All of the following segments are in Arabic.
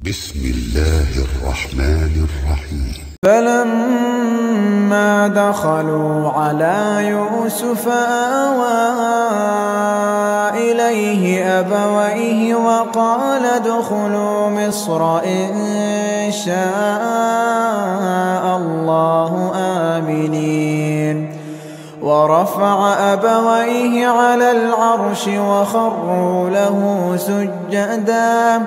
بسم الله الرحمن الرحيم. فلما دخلوا على يوسف آوى إليه أبويه وقال ادخلوا مصر إن شاء الله آمنين. ورفع أبويه على العرش وخروا له سجدا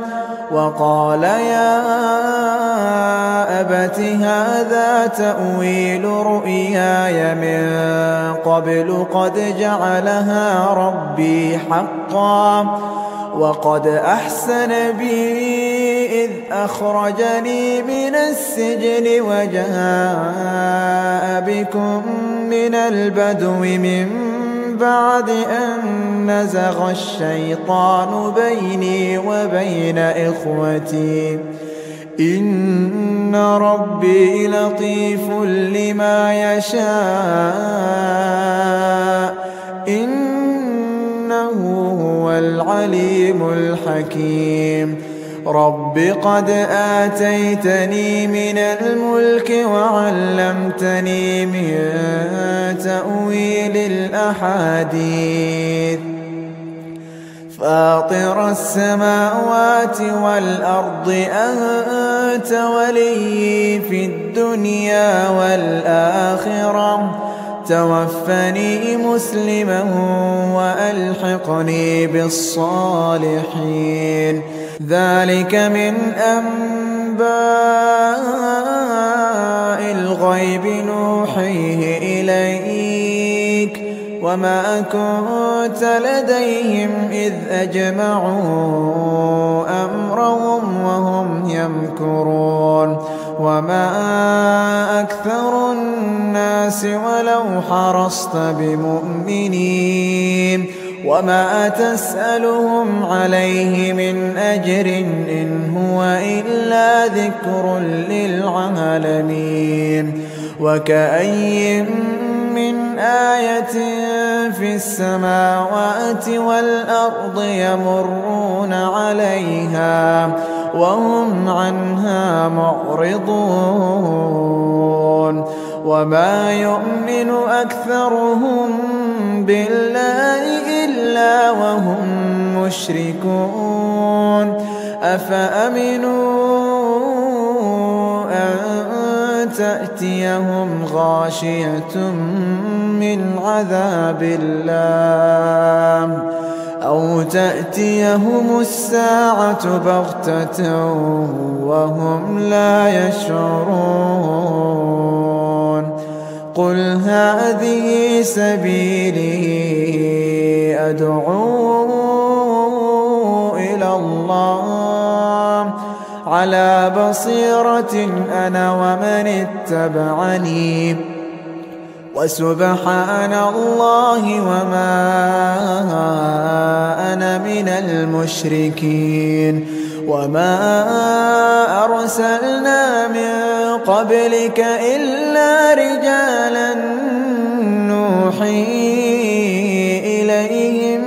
وقال يا أبت هذا تأويل رؤياي من قبل قد جعلها ربي حقا وقد أحسن بي إذ أخرجني من السجن وجاء بكم من البدو من بعد أن نزغ الشيطان بيني وبين إخوتي إن ربي لطيف لما يشاء إنه هو العليم الحكيم. رب قد آتيتني من الملك وعلمتني من تأويل الأحاديث فاطر السماوات والأرض أنت ولي في الدنيا والآخرة توفني مسلما وألحقني بالصالحين. ذلك من أنباء الغيب نوحيه إليك وما كنت لديهم إذ أجمعوا أمرهم وهم يمكرون. وما أكثر الناس ولو حرصت بمؤمنين وما تسألهم عليه من أجر إن هو إلا ذكر للعالمين. وكأي من آية في السماوات والأرض يمرون عليها وهم عنها معرضون. وما يؤمن أكثرهم بالله إلا وهم مشركون. أفأمنوا أن تأتيهم غاشية من عذاب الله أو تأتيهم الساعة بغتة وهم لا يشعرون. قل هذه سبيلي أدعو إلى الله على بصيرة أنا ومن اتبعني وسبحان الله وما أنا من المشركين. وما أرسلنا من قبلك إلا رجالا نوحي إليهم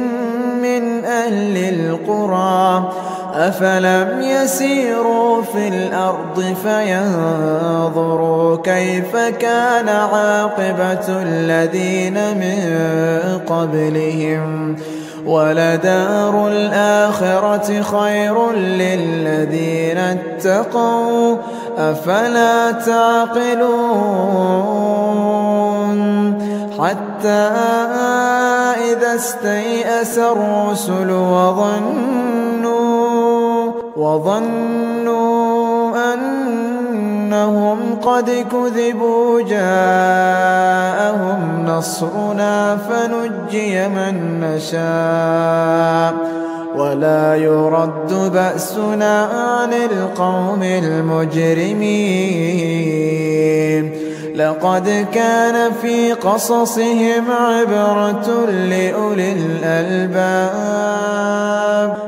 من أهل القرى أفلم يسيروا في الأرض فينظروا كيف كان عاقبة الذين من قبلهم ولدار الآخرة خير للذين اتقوا أفلا تعقلون. حتى إذا استيأس الرسل وظنوا أنهم قد كذبوا جاءهم نصرنا فنجي من نشاء ولا يرد بأسنا عن القوم المجرمين. لقد كان في قصصهم عبرة لأولي الألباب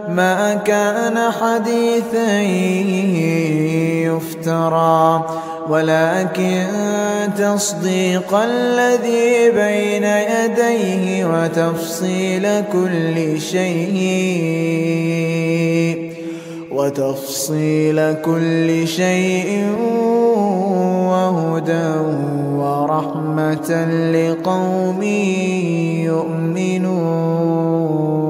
ما كان حديثا يفترى ولكن تصديق الذي بين يديه وتفصيل كل شيء وتفصيل كل شيء وهدى ورحمة لقوم يؤمنون.